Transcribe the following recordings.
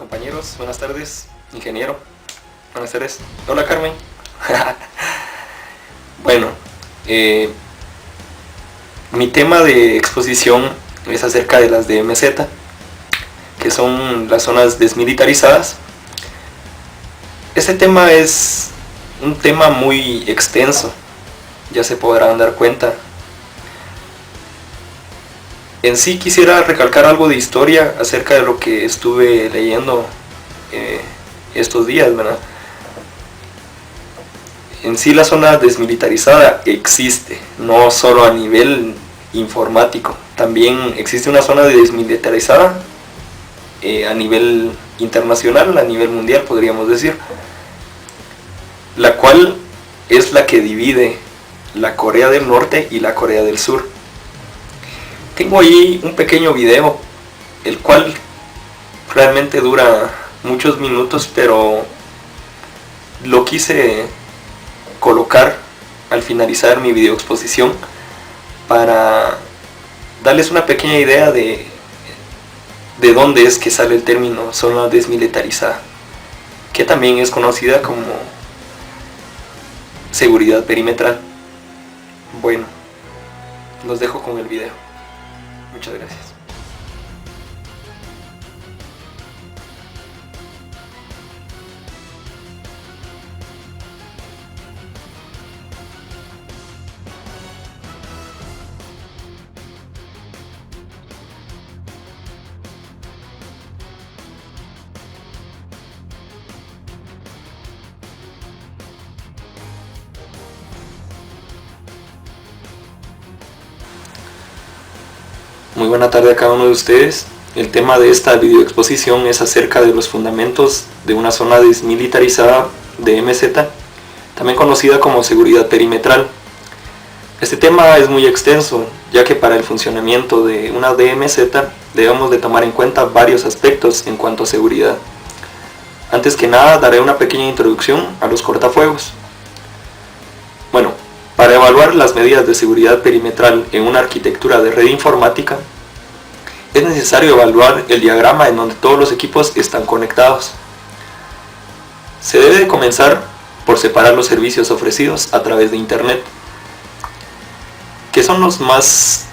Compañeros, buenas tardes. Ingeniero, buenas tardes. Hola, Carmen. Bueno, mi tema de exposición es acerca de las DMZ, que son las zonas desmilitarizadas. Este tema es un tema muy extenso, ya se podrán dar cuenta. En sí quisiera recalcar algo de historia acerca de lo que estuve leyendo estos días, ¿verdad? En sí la zona desmilitarizada existe, no solo a nivel informático, también existe una zona desmilitarizada a nivel internacional, a nivel mundial podríamos decir, la cual es la que divide la Corea del Norte y la Corea del Sur. Tengo ahí un pequeño video, el cual realmente dura muchos minutos, pero lo quise colocar al finalizar mi video exposición para darles una pequeña idea de dónde es que sale el término zona desmilitarizada, que también es conocida como seguridad perimetral. Bueno, los dejo con el video. Muchas gracias. Muy buena tarde a cada uno de ustedes. El tema de esta videoexposición es acerca de los fundamentos de una zona desmilitarizada DMZ, también conocida como seguridad perimetral. Este tema es muy extenso, ya que para el funcionamiento de una DMZ debemos de tomar en cuenta varios aspectos en cuanto a seguridad. Antes que nada daré una pequeña introducción a los cortafuegos. Bueno, para evaluar las medidas de seguridad perimetral en una arquitectura de red informática, es necesario evaluar el diagrama en donde todos los equipos están conectados. Se debe de comenzar por separar los servicios ofrecidos a través de Internet, que son los más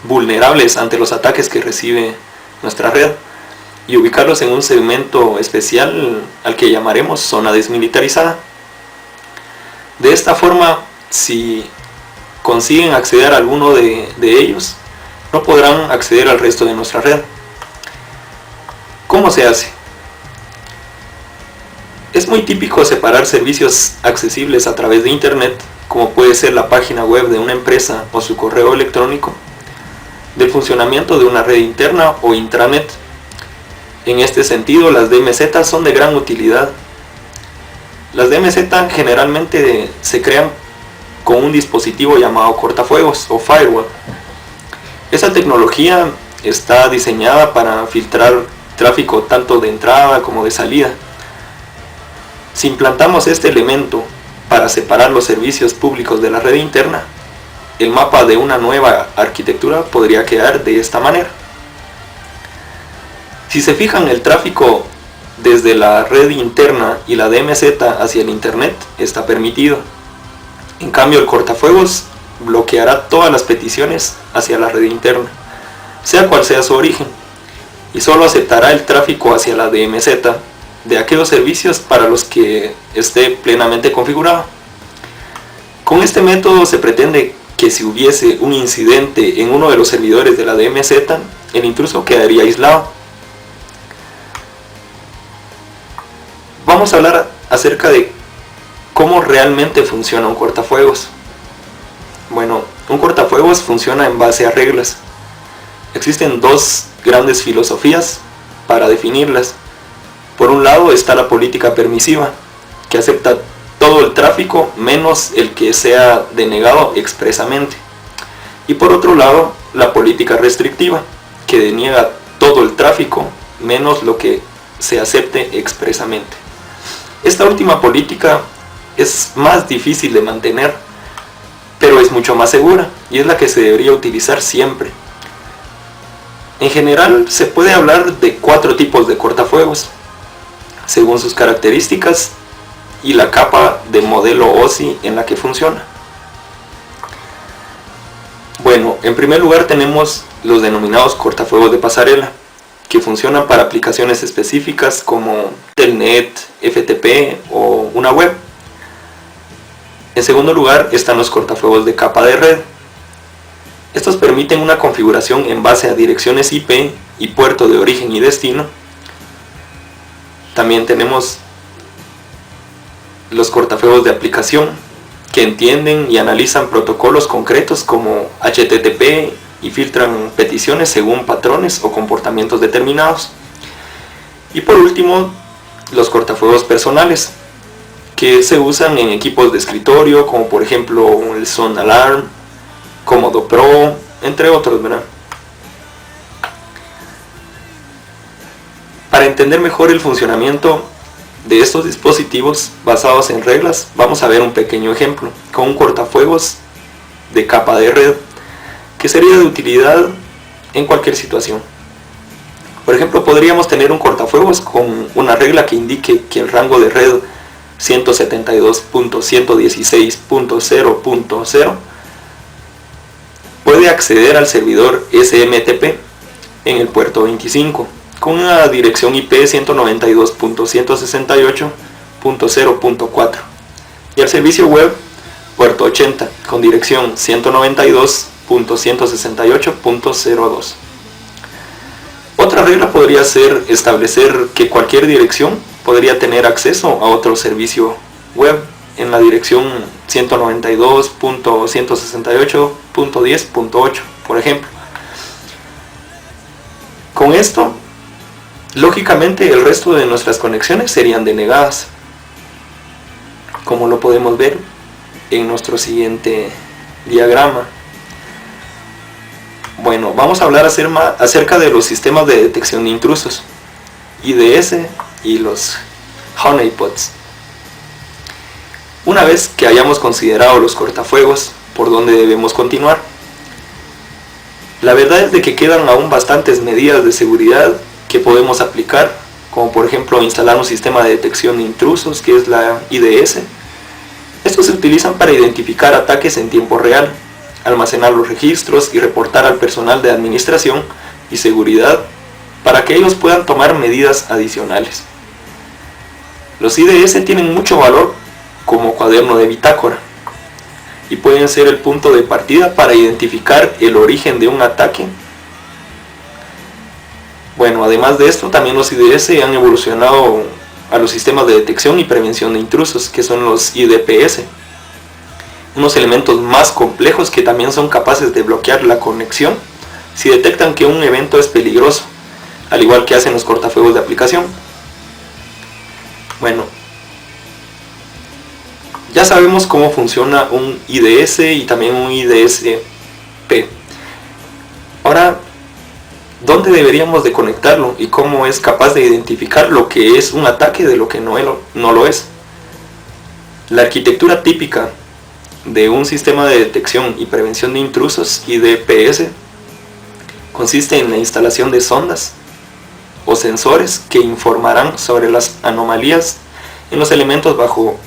vulnerables ante los ataques que recibe nuestra red, y ubicarlos en un segmento especial al que llamaremos zona desmilitarizada. De esta forma, si consiguen acceder a alguno de ellos, no podrán acceder al resto de nuestra red. ¿Cómo se hace? Es muy típico separar servicios accesibles a través de Internet, como puede ser la página web de una empresa o su correo electrónico, del funcionamiento de una red interna o intranet. En este sentido, las DMZ son de gran utilidad. Las DMZ generalmente se crean con un dispositivo llamado cortafuegos o firewall. Esta tecnología está diseñada para filtrar tráfico tanto de entrada como de salida. Si implantamos este elemento para separar los servicios públicos de la red interna, el mapa de una nueva arquitectura podría quedar de esta manera. Si se fijan, el tráfico desde la red interna y la DMZ hacia el Internet está permitido. En cambio, el cortafuegos bloqueará todas las peticiones hacia la red interna, sea cual sea su origen, y solo aceptará el tráfico hacia la DMZ de aquellos servicios para los que esté plenamente configurado. Con este método se pretende que si hubiese un incidente en uno de los servidores de la DMZ, el intruso quedaría aislado. Vamos a hablar acerca de cómo realmente funciona un cortafuegos. Bueno, un cortafuegos funciona en base a reglas. Existen dos grandes filosofías para definirlas. Por un lado está la política permisiva, que acepta todo el tráfico menos el que sea denegado expresamente. Y por otro lado, la política restrictiva, que deniega todo el tráfico menos lo que se acepte expresamente. Esta última política es más difícil de mantener, pero es mucho más segura y es la que se debería utilizar siempre. En general se puede hablar de 4 tipos de cortafuegos, según sus características y la capa de modelo OSI en la que funciona. Bueno, en primer lugar tenemos los denominados cortafuegos de pasarela, que funcionan para aplicaciones específicas como Telnet, FTP o una web. En segundo lugar están los cortafuegos de capa de red. Estos permiten una configuración en base a direcciones IP y puerto de origen y destino. También tenemos los cortafuegos de aplicación, que entienden y analizan protocolos concretos como HTTP y filtran peticiones según patrones o comportamientos determinados. Y por último, los cortafuegos personales, que se usan en equipos de escritorio, como por ejemplo el Sun Alarm, Comodo Pro, entre otros, ¿verdad? Para entender mejor el funcionamiento de estos dispositivos basados en reglas, vamos a ver un pequeño ejemplo con un cortafuegos de capa de red que sería de utilidad en cualquier situación. Por ejemplo, podríamos tener un cortafuegos con una regla que indique que el rango de red 172.116.0.0 puede acceder al servidor SMTP en el puerto 25 con una dirección IP 192.168.0.4 y al servicio web puerto 80 con dirección 192.168.02. Otra regla podría ser establecer que cualquier dirección podría tener acceso a otro servicio web en la dirección 192.168.10.8, por ejemplo. Con esto, lógicamente el resto de nuestras conexiones serían denegadas, como lo podemos ver en nuestro siguiente diagrama. Bueno, vamos a hablar acerca de los sistemas de detección de intrusos, IDS y los honeypots. Una vez que hayamos considerado los cortafuegos, ¿por dónde debemos continuar? La verdad es de que quedan aún bastantes medidas de seguridad que podemos aplicar, como por ejemplo instalar un sistema de detección de intrusos, que es la IDS. Estos se utilizan para identificar ataques en tiempo real, almacenar los registros y reportar al personal de administración y seguridad para que ellos puedan tomar medidas adicionales. Los IDS tienen mucho valor como cuaderno de bitácora y pueden ser el punto de partida para identificar el origen de un ataque. Bueno, además de esto, también los IDS han evolucionado a los sistemas de detección y prevención de intrusos, que son los IDPS, unos elementos más complejos que también son capaces de bloquear la conexión si detectan que un evento es peligroso, al igual que hacen los cortafuegos de aplicación. Bueno, ya sabemos cómo funciona un IDS y también un IDSP. Ahora, ¿dónde deberíamos de conectarlo y cómo es capaz de identificar lo que es un ataque de lo que no lo es? La arquitectura típica de un sistema de detección y prevención de intrusos, IDPS, consiste en la instalación de sondas o sensores que informarán sobre las anomalías en los elementos bajo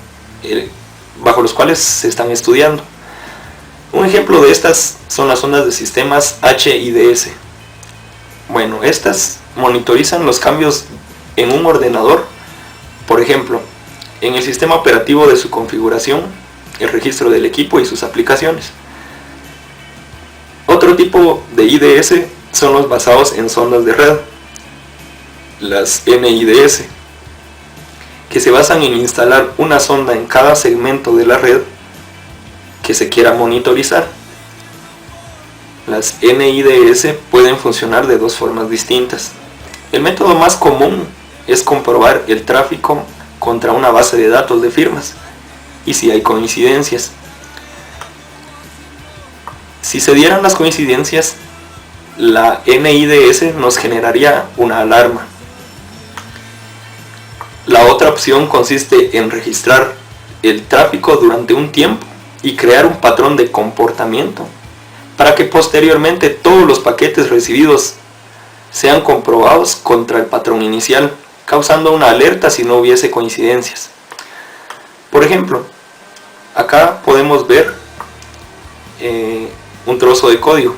los cuales se están estudiando. Un ejemplo de estas son las ondas de sistemas HIDS. Bueno, estas monitorizan los cambios en un ordenador, por ejemplo, en el sistema operativo de su configuración, el registro del equipo y sus aplicaciones. Otro tipo de IDS son los basados en sondas de red, las NIDS, que se basan en instalar una sonda en cada segmento de la red que se quiera monitorizar. Las NIDS pueden funcionar de dos formas distintas. El método más común es comprobar el tráfico contra una base de datos de firmas y si hay coincidencias. Si se dieran las coincidencias, la NIDS nos generaría una alarma. La otra opción consiste en registrar el tráfico durante un tiempo y crear un patrón de comportamiento para que posteriormente todos los paquetes recibidos sean comprobados contra el patrón inicial, causando una alerta si no hubiese coincidencias. Por ejemplo, acá podemos ver un trozo de código.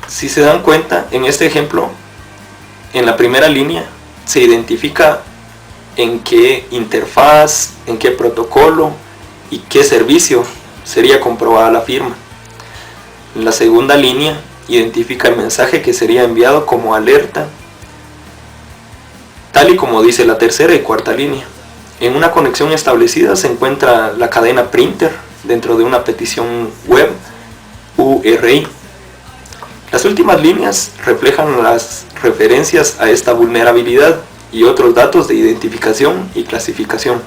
Si se dan cuenta, en este ejemplo, en la primera línea se identifica en qué interfaz, en qué protocolo y qué servicio sería comprobada la firma. En la segunda línea identifica el mensaje que sería enviado como alerta, tal y como dice la tercera y cuarta línea. En una conexión establecida se encuentra la cadena printer dentro de una petición web URI. Las últimas líneas reflejan las referencias a esta vulnerabilidad y otros datos de identificación y clasificación.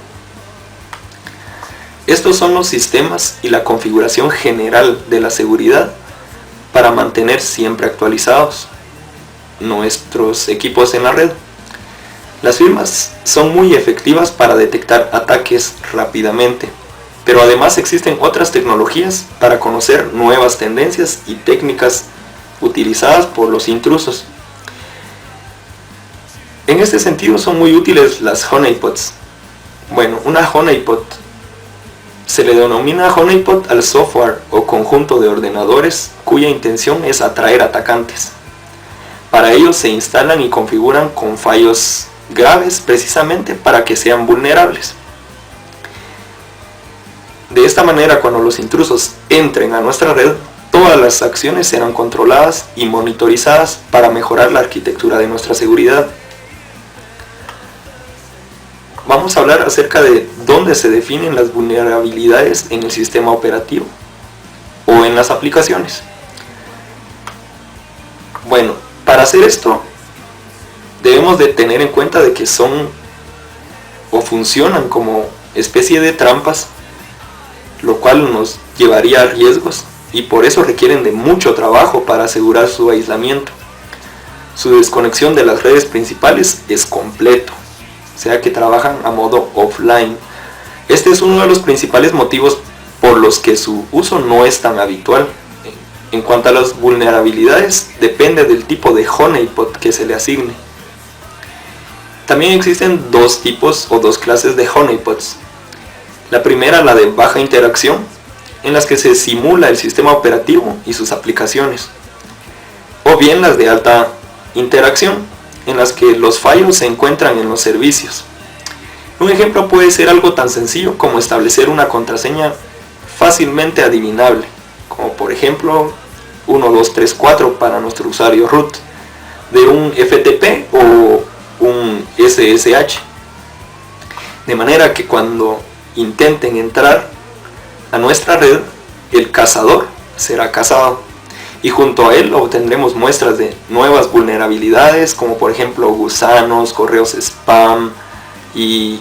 Estos son los sistemas y la configuración general de la seguridad para mantener siempre actualizados nuestros equipos en la red. Las firmas son muy efectivas para detectar ataques rápidamente, pero además existen otras tecnologías para conocer nuevas tendencias y técnicas utilizadas por los intrusos. En este sentido son muy útiles las honeypots. Bueno, una honeypot se le denomina honeypot al software o conjunto de ordenadores cuya intención es atraer atacantes. Para ello se instalan y configuran con fallos graves precisamente para que sean vulnerables. De esta manera, cuando los intrusos entren a nuestra red, todas las acciones serán controladas y monitorizadas para mejorar la arquitectura de nuestra seguridad. Vamos a hablar acerca de dónde se definen las vulnerabilidades en el sistema operativo o en las aplicaciones. Bueno, para hacer esto debemos de tener en cuenta de que son o funcionan como especie de trampas, lo cual nos llevaría a riesgos y por eso requieren de mucho trabajo para asegurar su aislamiento. Su desconexión de las redes principales es completo, o sea que trabajan a modo offline. Este es uno de los principales motivos por los que su uso no es tan habitual. En cuanto a las vulnerabilidades, depende del tipo de honeypot que se le asigne. También existen dos tipos o dos clases de honeypots. La primera, la de baja interacción, en las que se simula el sistema operativo y sus aplicaciones. O bien las de alta interacción, en las que los fallos se encuentran en los servicios. Un ejemplo puede ser algo tan sencillo como establecer una contraseña fácilmente adivinable, como por ejemplo 1234 para nuestro usuario root, de un FTP o un SSH. De manera que cuando intenten entrar a nuestra red, el cazador será cazado y junto a él obtendremos muestras de nuevas vulnerabilidades, como por ejemplo gusanos, correos spam y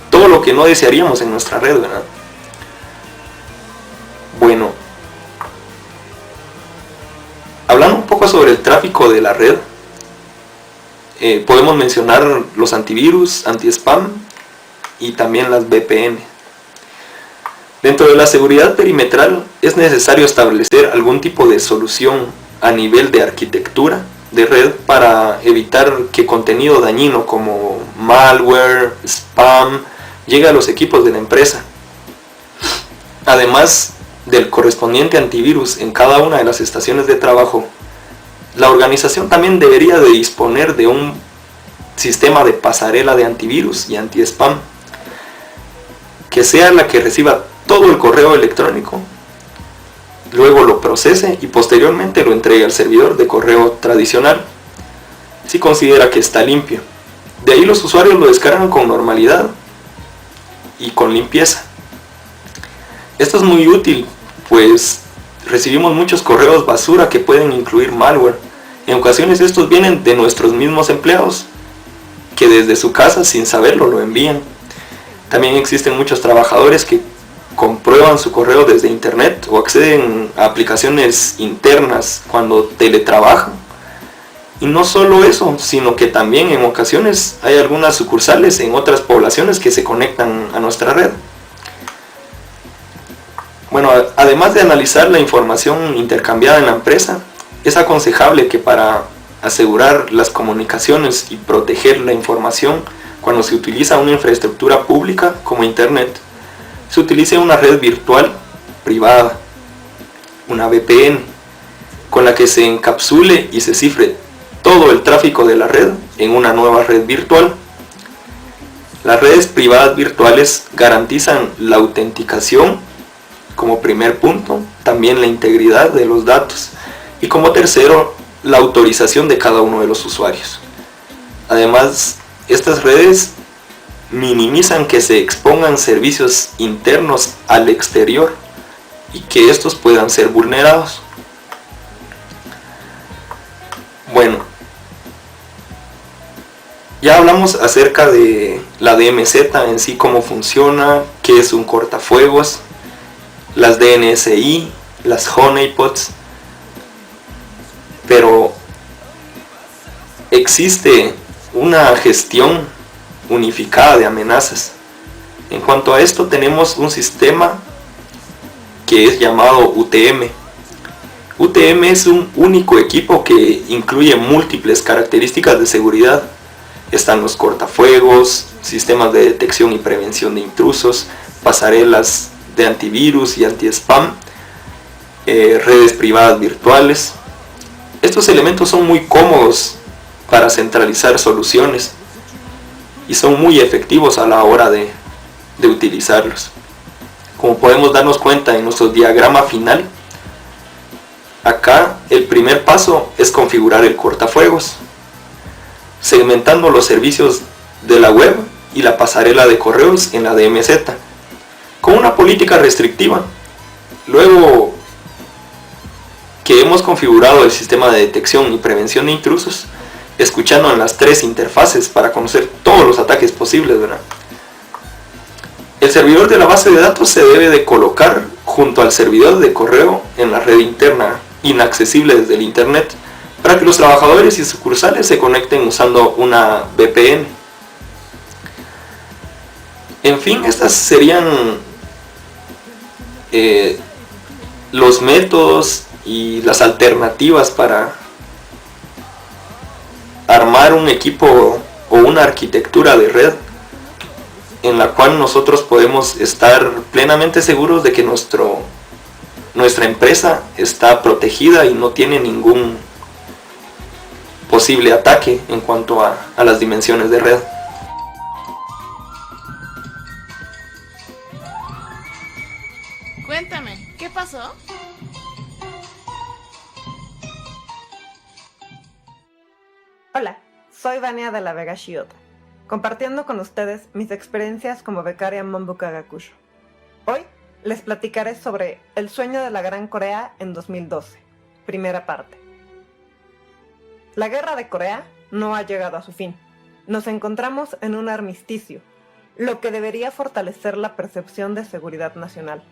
todo lo que no desearíamos en nuestra red, ¿verdad? Bueno, hablando un poco sobre el tráfico de la red, podemos mencionar los antivirus, anti-spam y también las VPN. Dentro de la seguridad perimetral es necesario establecer algún tipo de solución a nivel de arquitectura de red para evitar que contenido dañino como malware, spam, llegue a los equipos de la empresa. Además del correspondiente antivirus en cada una de las estaciones de trabajo, la organización también debería de disponer de un sistema de pasarela de antivirus y anti-spam, que sea la que reciba todo el correo electrónico, luego lo procese y posteriormente lo entregue al servidor de correo tradicional, si considera que está limpio. De ahí los usuarios lo descargan con normalidad y con limpieza. Esto es muy útil, pues recibimos muchos correos basura que pueden incluir malware. En ocasiones estos vienen de nuestros mismos empleados, que desde su casa sin saberlo lo envían. También existen muchos trabajadores que comprueban su correo desde internet o acceden a aplicaciones internas cuando teletrabajan. Y no solo eso, sino que también en ocasiones hay algunas sucursales en otras poblaciones que se conectan a nuestra red. Bueno, además de analizar la información intercambiada en la empresa, es aconsejable que para asegurar las comunicaciones y proteger la información cuando se utiliza una infraestructura pública como Internet, se utilice una red virtual privada, una VPN, con la que se encapsule y se cifre todo el tráfico de la red en una nueva red virtual. Las redes privadas virtuales garantizan la autenticación como primer punto, también la integridad de los datos y como tercero, la autorización de cada uno de los usuarios. Además, estas redes minimizan que se expongan servicios internos al exterior y que estos puedan ser vulnerados. Bueno, ya hablamos acerca de la DMZ en sí, cómo funciona, qué es un cortafuegos, las DNSI, las honeypots, pero existe una gestión unificada de amenazas. En cuanto a esto, tenemos un sistema que es llamado UTM. UTM es un único equipo que incluye múltiples características de seguridad. Están los cortafuegos, sistemas de detección y prevención de intrusos, pasarelas de antivirus y anti-spam, redes privadas virtuales. Estos elementos son muy cómodos para centralizar soluciones y son muy efectivos a la hora de utilizarlos. Como podemos darnos cuenta en nuestro diagrama final, acá el primer paso es configurar el cortafuegos, segmentando los servicios de la web y la pasarela de correos en la DMZ, con una política restrictiva. Luego que hemos configurado el sistema de detección y prevención de intrusos, escuchando en las tres interfaces para conocer todos los ataques posibles, ¿verdad? El servidor de la base de datos se debe de colocar junto al servidor de correo en la red interna, inaccesible desde el internet, para que los trabajadores y sucursales se conecten usando una VPN. En fin, estas serían los métodos y las alternativas para armar un equipo o una arquitectura de red en la cual nosotros podemos estar plenamente seguros de que nuestra empresa está protegida y no tiene ningún posible ataque en cuanto a las dimensiones de red. Cuéntame, ¿qué pasó? Hola, soy Vania de la Vega Shiota, compartiendo con ustedes mis experiencias como becaria Mambuka Gakusho. Hoy les platicaré sobre El sueño de la Gran Corea en 2012, primera parte. La guerra de Corea no ha llegado a su fin. Nos encontramos en un armisticio, lo que debería fortalecer la percepción de seguridad nacional.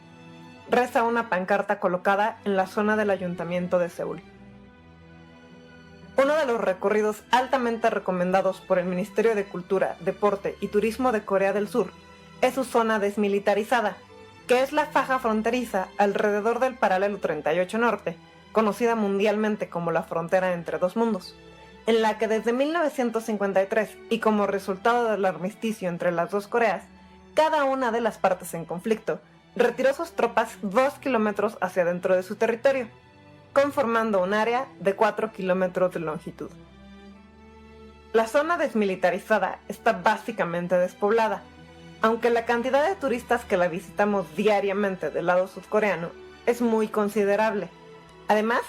Reza una pancarta colocada en la zona del ayuntamiento de Seúl. Uno de los recorridos altamente recomendados por el Ministerio de Cultura, Deporte y Turismo de Corea del Sur es su zona desmilitarizada, que es la faja fronteriza alrededor del paralelo 38 Norte, conocida mundialmente como la frontera entre dos mundos, en la que desde 1953 y como resultado del armisticio entre las dos Coreas, cada una de las partes en conflicto retiró sus tropas 2 kilómetros hacia dentro de su territorio, conformando un área de 4 kilómetros de longitud. La zona desmilitarizada está básicamente despoblada, aunque la cantidad de turistas que la visitamos diariamente del lado surcoreano es muy considerable. Además,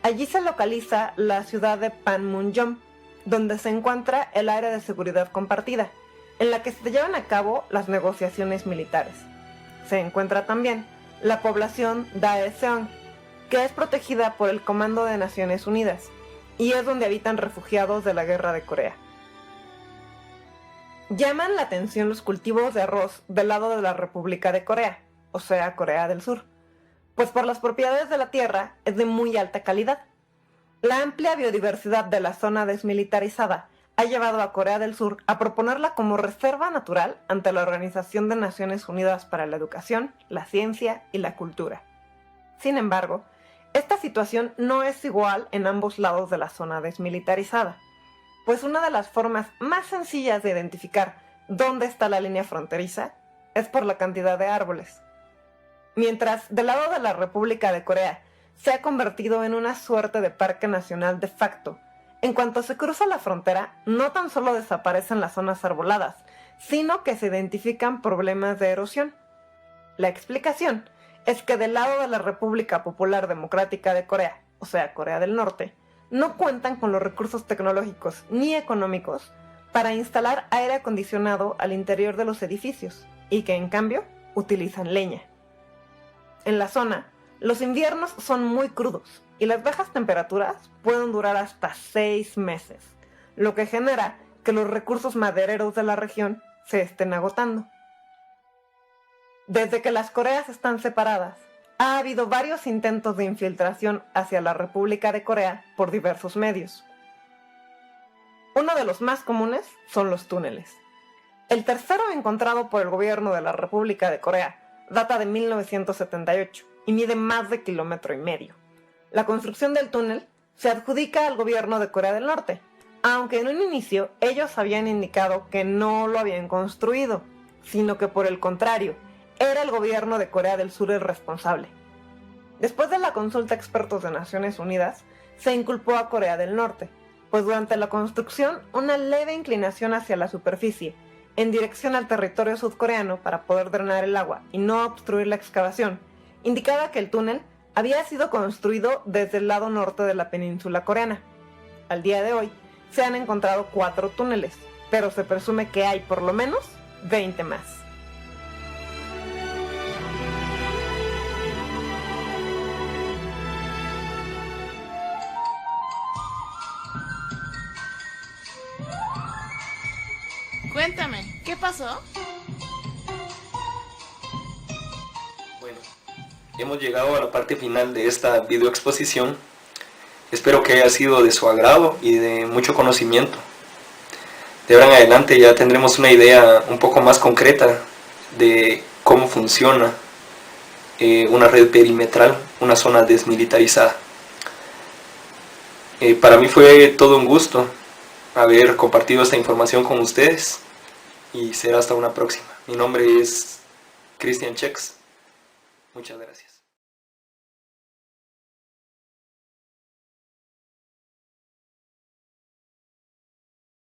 allí se localiza la ciudad de Panmunjom, donde se encuentra el área de seguridad compartida, en la que se llevan a cabo las negociaciones militares. Se encuentra también la población Daeseong, que es protegida por el Comando de Naciones Unidas, y es donde habitan refugiados de la Guerra de Corea. Llaman la atención los cultivos de arroz del lado de la República de Corea, o sea, Corea del Sur, pues por las propiedades de la tierra es de muy alta calidad. La amplia biodiversidad de la zona desmilitarizada ha llevado a Corea del Sur a proponerla como reserva natural ante la Organización de Naciones Unidas para la Educación, la Ciencia y la Cultura. Sin embargo, esta situación no es igual en ambos lados de la zona desmilitarizada, pues una de las formas más sencillas de identificar dónde está la línea fronteriza es por la cantidad de árboles. Mientras del lado de la República de Corea se ha convertido en una suerte de parque nacional de facto, en cuanto se cruza la frontera, no tan solo desaparecen las zonas arboladas, sino que se identifican problemas de erosión. La explicación es que del lado de la República Popular Democrática de Corea, o sea, Corea del Norte, no cuentan con los recursos tecnológicos ni económicos para instalar aire acondicionado al interior de los edificios, y que en cambio utilizan leña. En la zona, los inviernos son muy crudos y las bajas temperaturas pueden durar hasta 6 meses, lo que genera que los recursos madereros de la región se estén agotando. Desde que las Coreas están separadas, ha habido varios intentos de infiltración hacia la República de Corea por diversos medios. Uno de los más comunes son los túneles. El tercero encontrado por el gobierno de la República de Corea data de 1978 y mide más de 1,5 kilómetros. La construcción del túnel se adjudica al gobierno de Corea del Norte, aunque en un inicio ellos habían indicado que no lo habían construido, sino que por el contrario, era el gobierno de Corea del Sur el responsable. Después de la consulta a expertos de Naciones Unidas, se inculpó a Corea del Norte, pues durante la construcción una leve inclinación hacia la superficie, en dirección al territorio sudcoreano para poder drenar el agua y no obstruir la excavación, indicaba que el túnel había sido construido desde el lado norte de la península coreana. Al día de hoy, se han encontrado 4 túneles, pero se presume que hay por lo menos 20 más. Cuéntame, ¿qué pasó? Bueno, hemos llegado a la parte final de esta videoexposición. Espero que haya sido de su agrado y de mucho conocimiento. De ahora en adelante ya tendremos una idea un poco más concreta de cómo funciona una red perimetral, una zona desmilitarizada. Para mí fue todo un gusto haber compartido esta información con ustedes y será hasta una próxima. Mi nombre es Cristian Chex. Muchas gracias.